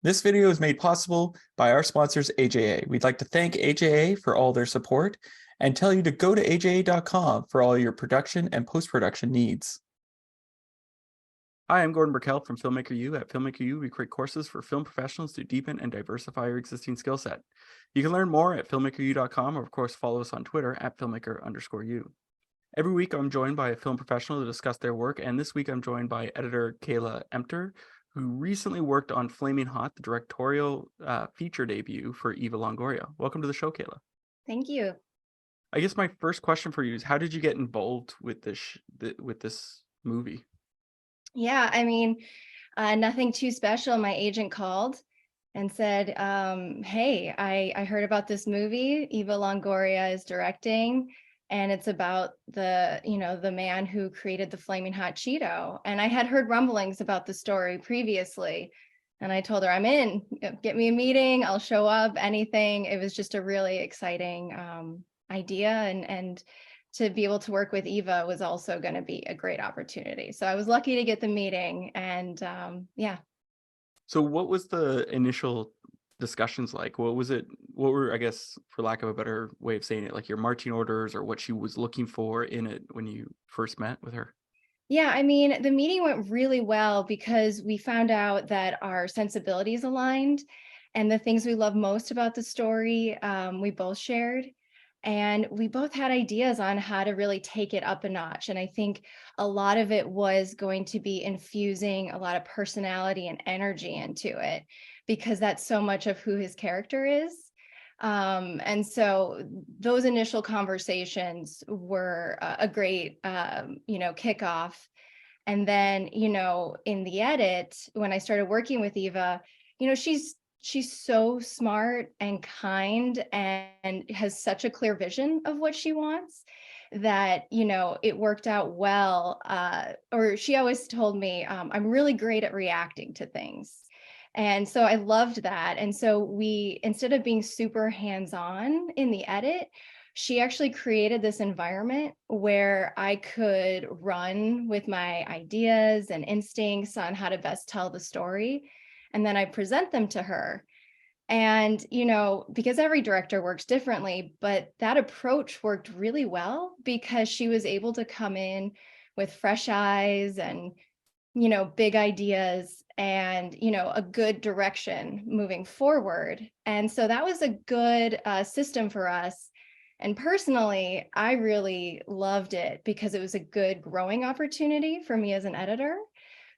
This video is made possible by our sponsors, AJA. We'd like to thank AJA for all their support and tell you to go to aja.com for all your production and post-production needs. Hi, I'm Gordon Burkell from Filmmaker U. At Filmmaker U, we create courses for film professionals to deepen and diversify your existing skill set. You can learn more at filmmakeru.com, or of course, follow us on Twitter at filmmaker_u. Every week, I'm joined by a film professional to discuss their work, and this week I'm joined by editor Kayla Emter, who recently worked on Flamin Hot, the directorial feature debut for Eva Longoria. Welcome to the show, Kayla. Thank you. I guess my first question for you is, how did you get involved with this movie? Yeah, I mean, nothing too special. My agent called and said, hey, I heard about this movie Eva Longoria is directing, and it's about the man who created the Flamin Hot Cheeto. And I had heard rumblings about the story previously. And I told her, I'm in, get me a meeting, I'll show up, anything. It was just a really exciting idea. And to be able to work with Eva was also going to be a great opportunity. So I was lucky to get the meeting, and yeah. So what was the initial discussions like? What were, I guess, for lack of a better way of saying it, like your marching orders, or what she was looking for in it when you first met with her? Yeah, I mean, the meeting went really well because we found out that our sensibilities aligned, and the things we love most about the story, we both shared. And we both had ideas on how to really take it up a notch. And I think a lot of it was going to be infusing a lot of personality and energy into it, because that's so much of who his character is. And so those initial conversations were a great, kickoff. And then, in the edit, when I started working with Eva, she's so smart and kind and has such a clear vision of what she wants that, it worked out well. Or she always told me, I'm really great at reacting to things. And so I loved that. And so we, instead of being super hands-on in the edit, she actually created this environment where I could run with my ideas and instincts on how to best tell the story. And then I present them to her. And, because every director works differently, but that approach worked really well because she was able to come in with fresh eyes and, big ideas and, a good direction moving forward. And so that was a good system for us. And personally, I really loved it because it was a good growing opportunity for me as an editor,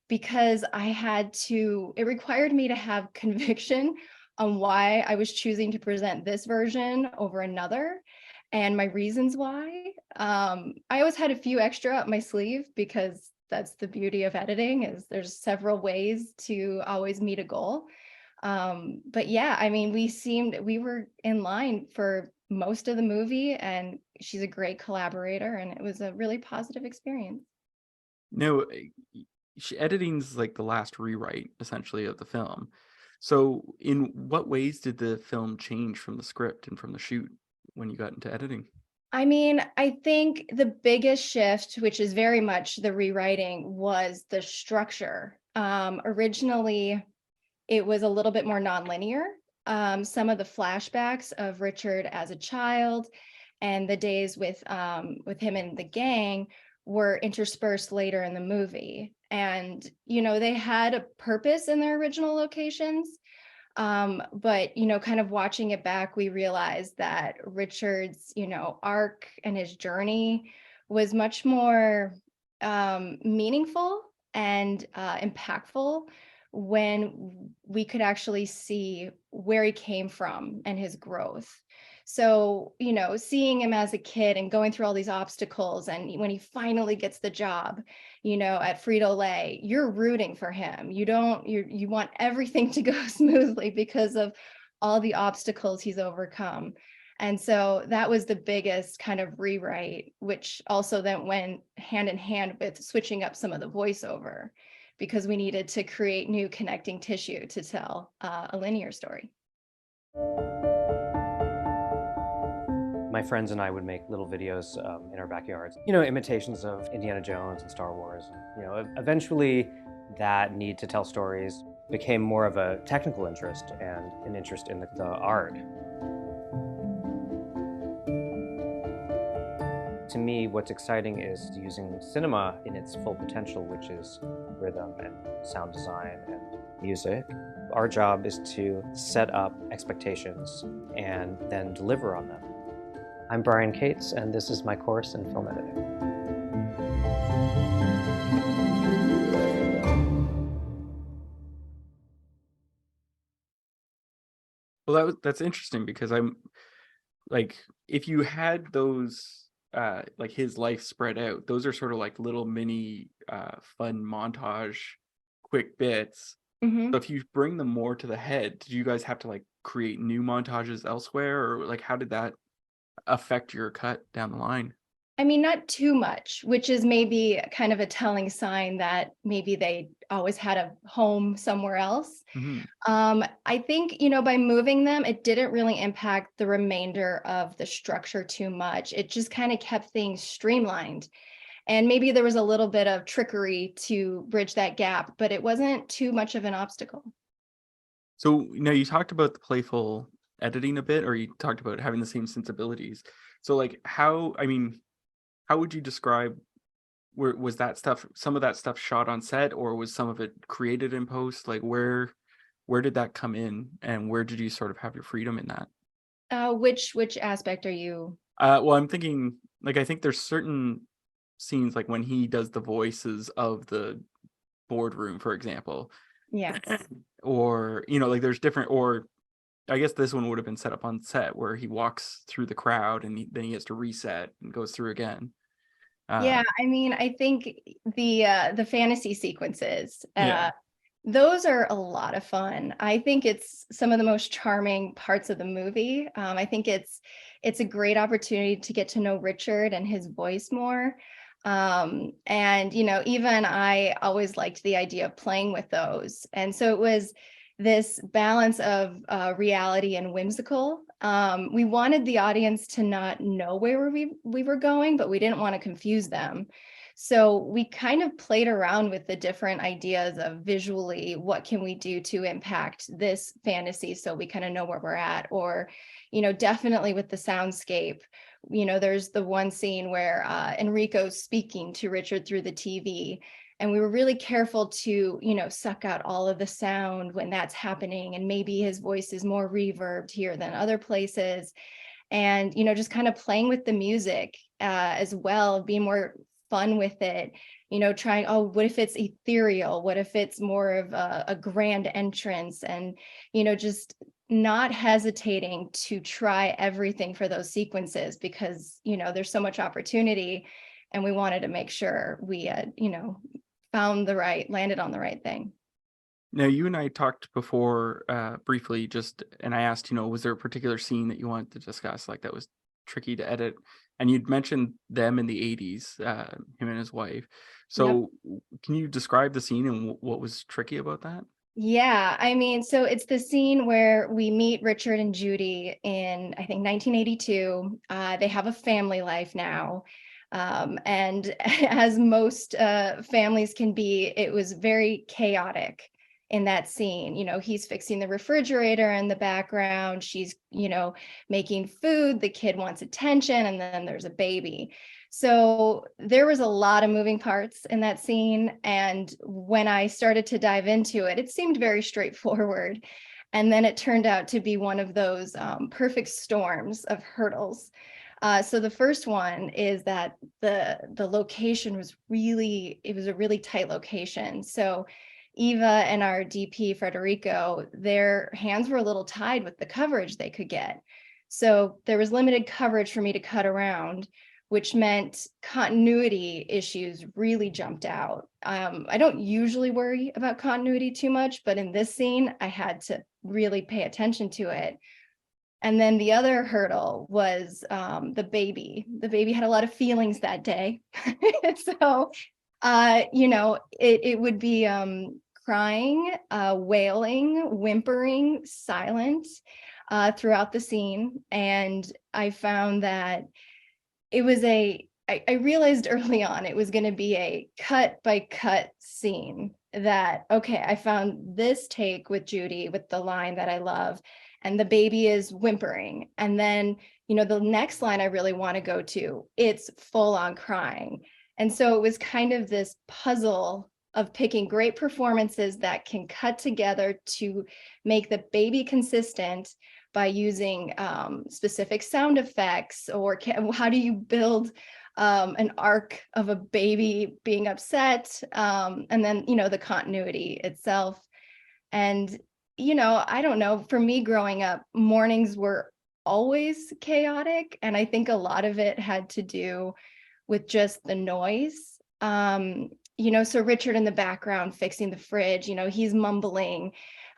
because it required me to have conviction on why I was choosing to present this version over another and my reasons why. I always had a few extra up my sleeve because that's the beauty of editing, is there's several ways to always meet a goal. But yeah, I mean, we were in line for most of the movie, and she's a great collaborator, and it was a really positive experience. No, editing's like the last rewrite essentially of the film. So in what ways did the film change from the script and from the shoot when you got into editing? I mean, I think the biggest shift, which is very much the rewriting, was the structure. Originally, it was a little bit more nonlinear. Some of the flashbacks of Richard as a child and the days with him and the gang were interspersed later in the movie. And, they had a purpose in their original locations. But, kind of watching it back, we realized that Richard's, arc and his journey was much more meaningful and impactful when we could actually see where he came from and his growth. So, seeing him as a kid and going through all these obstacles, and when he finally gets the job, at Frito Lay, you're rooting for him. You want everything to go smoothly because of all the obstacles he's overcome. And so that was the biggest kind of rewrite, which also then went hand in hand with switching up some of the voiceover, because we needed to create new connecting tissue to tell a linear story. My friends and I would make little videos in our backyards, imitations of Indiana Jones and Star Wars. And, eventually that need to tell stories became more of a technical interest and an interest in the art. To me, what's exciting is using cinema in its full potential, which is rhythm and sound design and music. Our job is to set up expectations and then deliver on them. I'm Brian Cates, and this is my course in film editing. Well, that's interesting, because I'm like, if you had those like his life spread out, those are sort of like little mini fun montage quick bits. Mhm. So if you bring them more to the head, did you guys have to like create new montages elsewhere, or like how did that affect your cut down the line? I mean, not too much, which is maybe kind of a telling sign that maybe they always had a home somewhere else. Mhm. I think, by moving them, it didn't really impact the remainder of the structure too much. It just kind of kept things streamlined. And maybe there was a little bit of trickery to bridge that gap, but it wasn't too much of an obstacle. So, you talked about the playful editing a bit, or you talked about having the same sensibilities. So like how would you describe, where was that stuff, some of that stuff shot on set, or was some of it created in post? Like where did that come in, and where did you sort of have your freedom in that? Which aspect are you? Well, I'm thinking, like, I think there's certain scenes, like when he does the voices of the boardroom, for example, Yeah. or like there's different, or I guess this one would have been set up on set where he walks through the crowd and then he has to reset and goes through again. Yeah, Uh, I mean, I think the fantasy sequences, yeah. those are a lot of fun. I think it's some of the most charming parts of the movie. I think it's a great opportunity to get to know Richard and his voice more. And even I always liked the idea of playing with those. And so it was this balance of reality and whimsical. We wanted the audience to not know where we were going, but we didn't want to confuse them. So we kind of played around with the different ideas of visually, what can we do to impact this fantasy so we kind of know where we're at, or, definitely with the soundscape. There's the one scene where Enrico's speaking to Richard through the TV. And we were really careful to, suck out all of the sound when that's happening. And maybe his voice is more reverbed here than other places. And, just kind of playing with the music as well, being more fun with it, trying, oh, what if it's ethereal? What if it's more of a grand entrance? And, just not hesitating to try everything for those sequences, because, there's so much opportunity. And we wanted to make sure we had, landed on the right thing. Now, you and I talked before briefly, and I asked, was there a particular scene that you wanted to discuss, like that was tricky to edit? And you'd mentioned them in the 80s, him and his wife. Yep. So can you describe the scene and what was tricky about that? Yeah, I mean, so it's the scene where we meet Richard and Judy in, I think, 1982. They have a family life now. And as most families can be, it was very chaotic in that scene. He's fixing the refrigerator in the background. She's, making food. The kid wants attention, and then there's a baby. So there was a lot of moving parts in that scene. And when I started to dive into it, it seemed very straightforward. And then it turned out to be one of those perfect storms of hurdles. So the first one is that the location was it was a really tight location. So Eva and our DP, Federico, their hands were a little tied with the coverage they could get. So there was limited coverage for me to cut around, which meant continuity issues really jumped out. I don't usually worry about continuity too much, but in this scene, I had to really pay attention to it. And then the other hurdle was the baby. The baby had a lot of feelings that day. So, it would be crying, wailing, whimpering, silent throughout the scene. And I found that it was I realized early on it was going to be a cut by cut scene. that, okay, I found this take with Judy with the line that I love, and the baby is whimpering. And then, the next line I really want to go to, it's full on crying. And so it was kind of this puzzle of picking great performances that can cut together to make the baby consistent by using specific sound effects, or how do you build an arc of a baby being upset, and then, the continuity itself. And, I don't know, for me growing up, mornings were always chaotic. And I think a lot of it had to do with just the noise. So Richard in the background fixing the fridge, he's mumbling,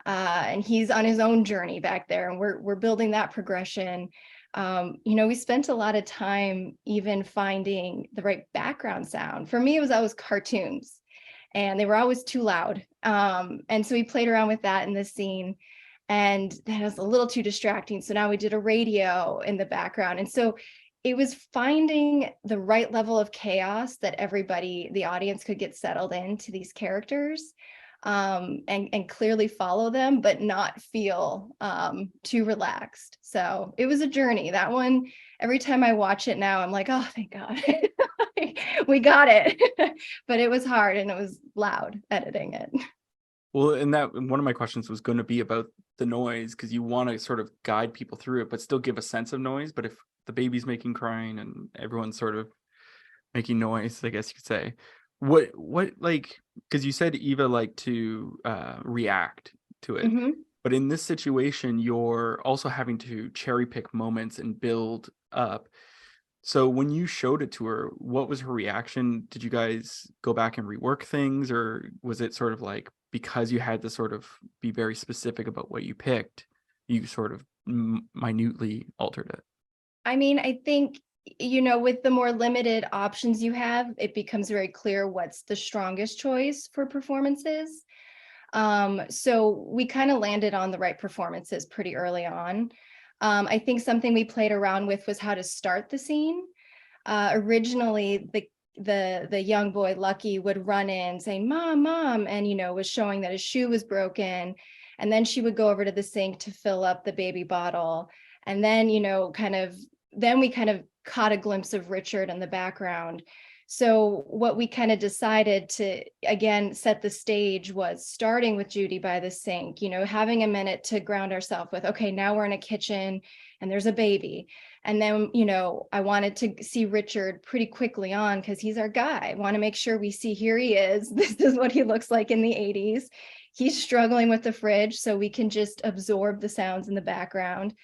and he's on his own journey back there, and we're building that progression. We spent a lot of time even finding the right background sound. For me, it was always cartoons, and they were always too loud. And so we played around with that in this scene, and that was a little too distracting. So now we did a radio in the background. And so it was finding the right level of chaos that everybody, the audience, could get settled into these characters, and clearly follow them, but not feel too relaxed. So it was a journey. That one, every time I watch it now, I'm like, oh, thank God. We got it. But it was hard, and it was loud editing it. Well, and that one of my questions was going to be about the noise, because you want to sort of guide people through it, but still give a sense of noise. But if the baby's making crying and everyone's sort of making noise, I guess you could say, what like, because you said Eva liked to react to it, Mm-hmm. but in this situation, you're also having to cherry pick moments and build up. So when you showed it to her, what was her reaction? Did you guys go back and rework things, or was it sort of like, because you had to sort of be very specific about what you picked, you sort of minutely altered it? I mean, I think, with the more limited options you have, it becomes very clear what's the strongest choice for performances. So we kind of landed on the right performances pretty early on. I think something we played around with was how to start the scene. Originally, the young boy Lucky would run in saying, "Mom, Mom," and was showing that his shoe was broken. And then she would go over to the sink to fill up the baby bottle. And then, then we kind of caught a glimpse of Richard in the background. So what we kind of decided to, again, set the stage was starting with Judy by the sink, having a minute to ground ourselves with, okay, now we're in a kitchen and there's a baby. And then, I wanted to see Richard pretty quickly on, because he's our guy. I want to make sure we see, here he is. This is what he looks like in the 80s. He's struggling with the fridge, so we can just absorb the sounds in the background.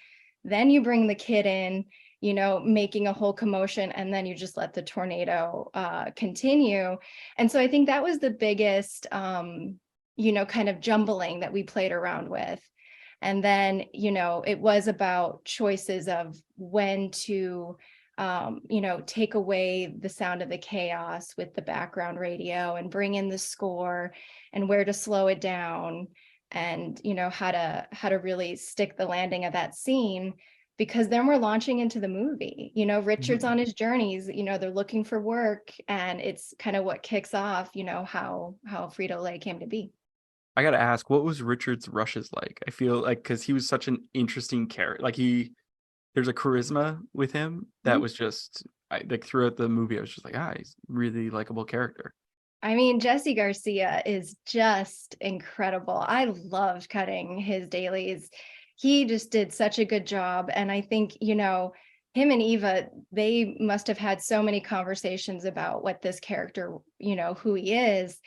Then you bring the kid in, making a whole commotion, and then you just let the tornado continue. And so I think that was the biggest, kind of jumbling that we played around with. And then, it was about choices of when to, take away the sound of the chaos with the background radio and bring in the score, and where to slow it down, and, how to really stick the landing of that scene. Because then we're launching into the movie, Richard's on his journeys, they're looking for work, and it's kind of what kicks off, how Frito Lay came to be. I gotta ask, what was Richard's rushes like? I feel like, because he was such an interesting character, like there's a charisma with him that was just, like throughout the movie, I was just like, he's a really likable character. I mean, Jesse Garcia is just incredible. I loved cutting his dailies. He just did such a good job. And I think, him and Eva, they must have had so many conversations about what this character, who he is,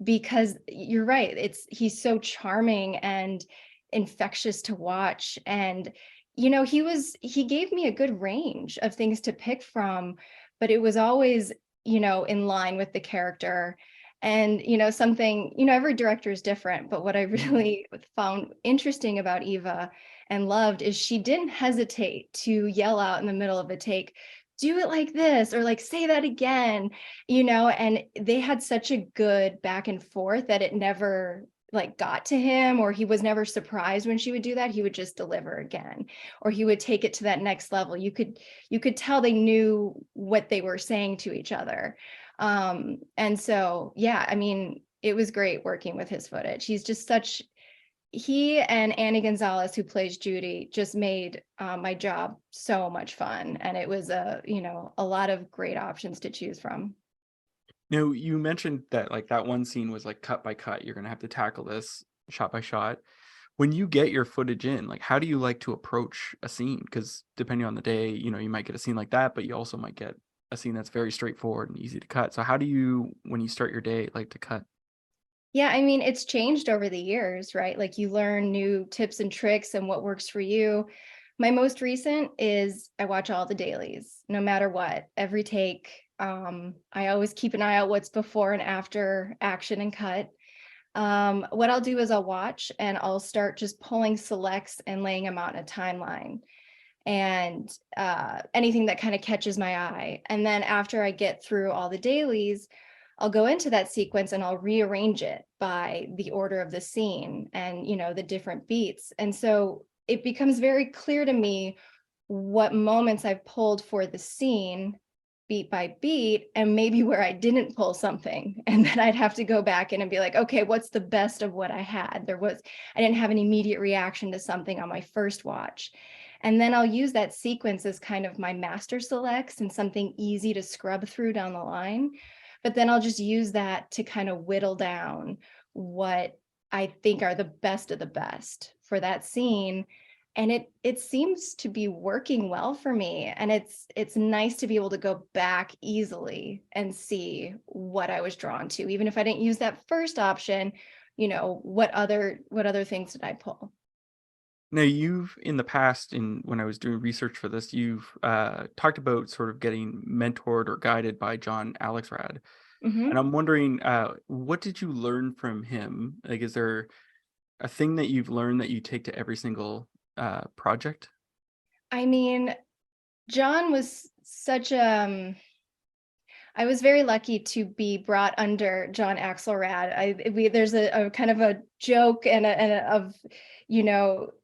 because you're right. He's so charming and infectious to watch. And, he gave me a good range of things to pick from, but it was always, in line with the character. And, something, every director is different, but what I really found interesting about Eva and loved is she didn't hesitate to yell out in the middle of a take, "Do it like this," or like, "Say that again," and they had such a good back and forth that it never like got to him, or he was never surprised when she would do that. He would just deliver again, or he would take it to that next level. You could tell they knew what they were saying to each other. And so, yeah, I mean, it was great working with his footage. He and Annie Gonzalez, who plays Judy, just made my job so much fun. And it was a lot of great options to choose from. Now, you mentioned that like that one scene was like cut by cut. You're going to have to tackle this shot by shot. When you get your footage in, like how do you like to approach a scene? Because depending on the day, you might get a scene like that, but you also might get a scene that's very straightforward and easy to cut. So how do you, when you start your day, like to cut? Yeah, I mean, it's changed over the years, right? Like you learn new tips and tricks and what works for you. My most recent is I watch all the dailies, no matter what, every take. I always keep an eye out what's before and after action and cut. What I'll do is I'll watch and I'll start just pulling selects and laying them out in a timeline and anything that kind of catches my eye. And then after I get through all the dailies, I'll go into that sequence and I'll rearrange it by the order of the scene and, the different beats. And so it becomes very clear to me what moments I've pulled for the scene beat by beat, and maybe where I didn't pull something. And then I'd have to go back in and be like, okay, what's the best of what I had? I didn't have an immediate reaction to something on my first watch. And then I'll use that sequence as kind of my master selects and something easy to scrub through down the line. But then I'll just use that to kind of whittle down what I think are the best of the best for that scene. And it seems to be working well for me. And it's nice to be able to go back easily and see what I was drawn to, even if I didn't use that first option, what other things did I pull? Now, you've in the past, when I was doing research for this, you've talked about sort of getting mentored or guided by John Alexrad. Mm-hmm. And I'm wondering, what did you learn from him? Like, is there a thing that you've learned that you take to every single project? I mean, John was I was very lucky to be brought under John Axelrad. There's a kind of a joke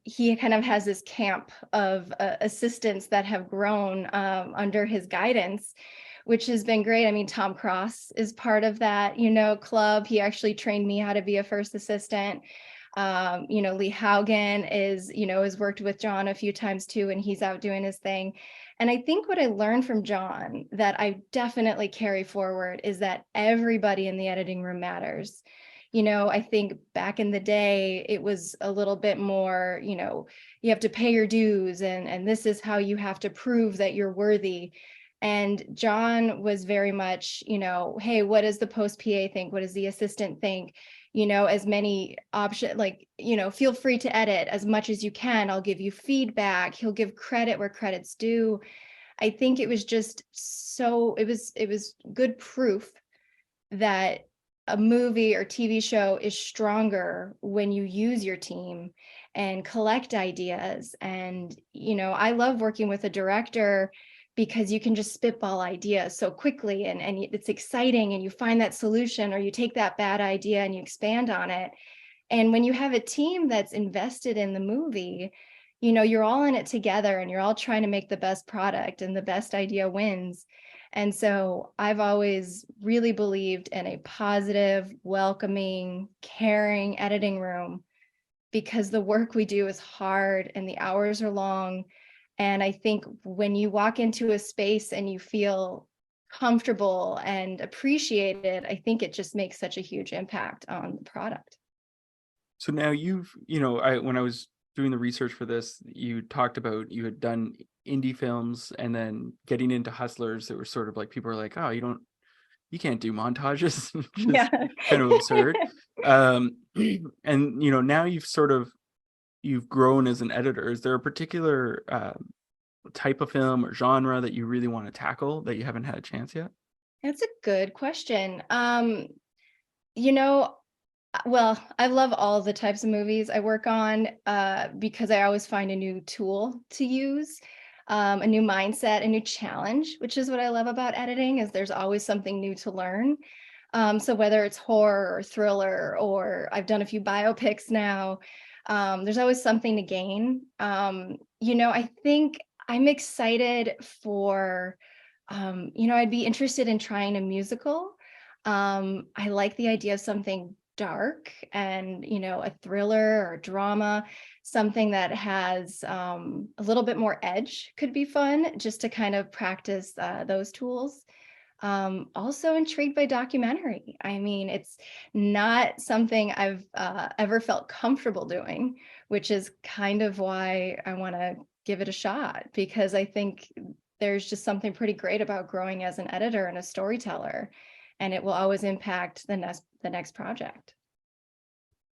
he kind of has this camp of assistants that have grown under his guidance, which has been great. I mean, Tom Cross is part of that, club. He actually trained me how to be a first assistant. Lee Haugen has worked with John a few times too, and he's out doing his thing. And I think what I learned from John that I definitely carry forward is that everybody in the editing room matters. I think back in the day, it was a little bit more, you have to pay your dues and this is how you have to prove that you're worthy. And John was very much, hey, what does the post PA think? What does the assistant think? As many options, feel free to edit as much as you can. I'll give you feedback. He'll give credit where credit's due. I think it was just it was good proof that a movie or TV show is stronger when you use your team and collect ideas. And, I love working with a director because you can just spitball ideas so quickly and it's exciting and you find that solution, or you take that bad idea and you expand on it. And when you have a team that's invested in the movie, you're all in it together and you're all trying to make the best product and the best idea wins. And so I've always really believed in a positive, welcoming, caring editing room, because the work we do is hard and the hours are long. And I think when you walk into a space and you feel comfortable and appreciated, I think it just makes such a huge impact on the product. So now when I was doing the research for this, you talked about you had done indie films and then getting into hustlers that were sort of like, people were like, oh, you can't do montages, which is kind of absurd. And now you've grown as an editor. Is there a particular type of film or genre that you really want to tackle that you haven't had a chance yet? That's a good question. Well, I love all the types of movies I work on because I always find a new tool to use, a new mindset, a new challenge, which is what I love about editing, is there's always something new to learn. So whether it's horror or thriller, or I've done a few biopics now, there's always something to gain. I think I'm excited for, I'd be interested in trying a musical. I like the idea of something dark and, a thriller or drama, something that has a little bit more edge could be fun just to kind of practice those tools. Also intrigued by documentary. I mean, it's not something I've ever felt comfortable doing, which is kind of why I want to give it a shot, because I think there's just something pretty great about growing as an editor and a storyteller, and it will always impact the next project.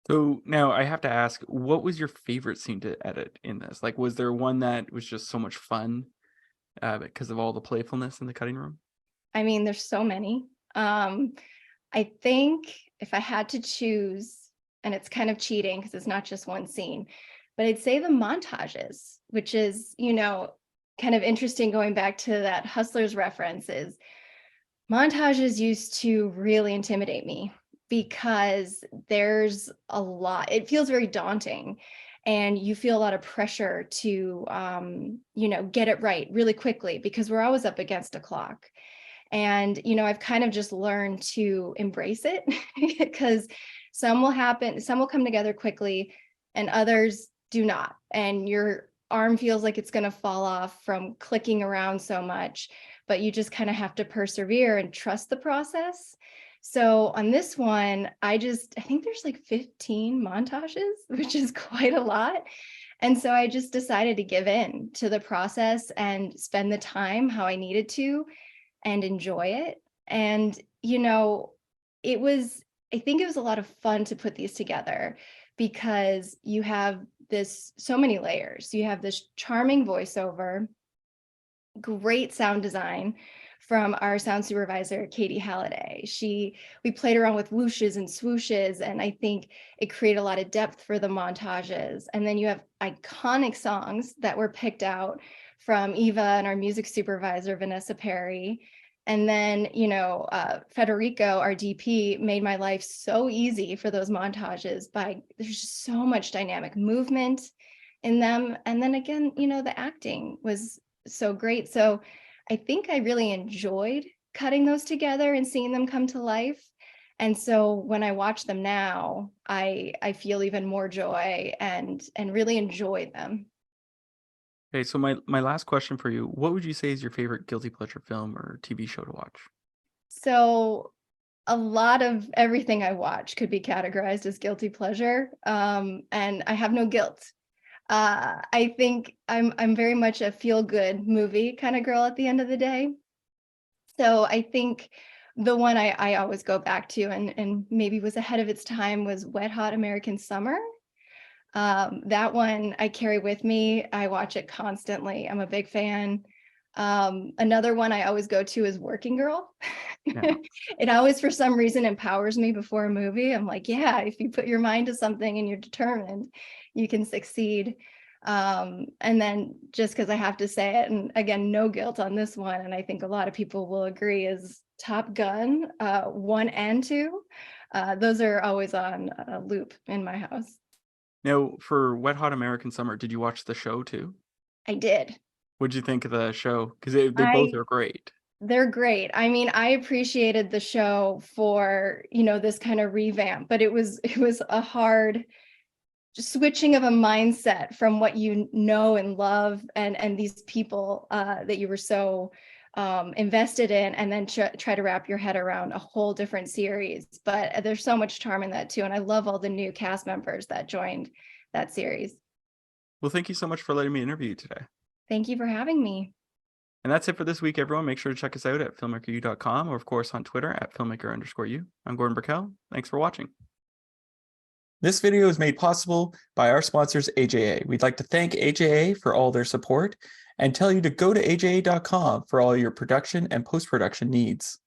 So now I have to ask, what was your favorite scene to edit in this? Like, was there one that was just so much fun because of all the playfulness in the cutting room? I mean, there's so many. I think if I had to choose, and it's kind of cheating because it's not just one scene, but I'd say the montages, which is, kind of interesting going back to that Hustlers references. Montages used to really intimidate me because there's a lot. It feels very daunting, and you feel a lot of pressure to, get it right really quickly because we're always up against a clock. And, I've kind of just learned to embrace it because some will come together quickly and others do not. And your arm feels like it's going to fall off from clicking around so much, but you just kind of have to persevere and trust the process. So on this one, I think there's like 15 montages, which is quite a lot. And so I just decided to give in to the process and spend the time how I needed to and enjoy it. And, I think it was a lot of fun to put these together because you have so many layers. You have this charming voiceover, great sound design from our sound supervisor, Katie Halliday. We played around with whooshes and swooshes, and I think it created a lot of depth for the montages. And then you have iconic songs that were picked out from Eva and our music supervisor, Vanessa Perry. And then, Federico, our DP, made my life so easy for those montages there's just so much dynamic movement in them. And then again, the acting was so great. So I think I really enjoyed cutting those together and seeing them come to life. And so when I watch them now, I feel even more joy and really enjoy them. Okay, so my last question for you, what would you say is your favorite guilty pleasure film or TV show to watch? So a lot of everything I watch could be categorized as guilty pleasure, and I have no guilt. I think I'm very much a feel-good movie kind of girl at the end of the day. So I think the one I always go back to and maybe was ahead of its time was Wet Hot American Summer. That one I carry with me. I watch it constantly. I'm a big fan. Another one I always go to is Working Girl. Yeah. It always, for some reason, empowers me before a movie. I'm like, yeah, if you put your mind to something and you're determined, you can succeed. And then just because I have to say it, and again, no guilt on this one, and I think a lot of people will agree, is Top Gun 1 and 2. Those are always on a loop in my house. Now, for Wet Hot American Summer, did you watch the show too? I did. What'd you think of the show? Because they both are great. They're great. I mean, I appreciated the show for, this kind of revamp, but it was a hard switching of a mindset from what you know and love and these people that you were so invested in, and then try to wrap your head around a whole different series. But there's so much charm in that too. And I love all the new cast members that joined that series. Well, thank you so much for letting me interview you today. Thank you for having me. And that's it for this week, everyone. Make sure to check us out at filmmakeru.com or, of course, on Twitter at filmmaker_u. I'm Gordon Burkell. Thanks for watching. This video is made possible by our sponsors, AJA. We'd like to thank AJA for all their support and tell you to go to aja.com for all your production and post-production needs.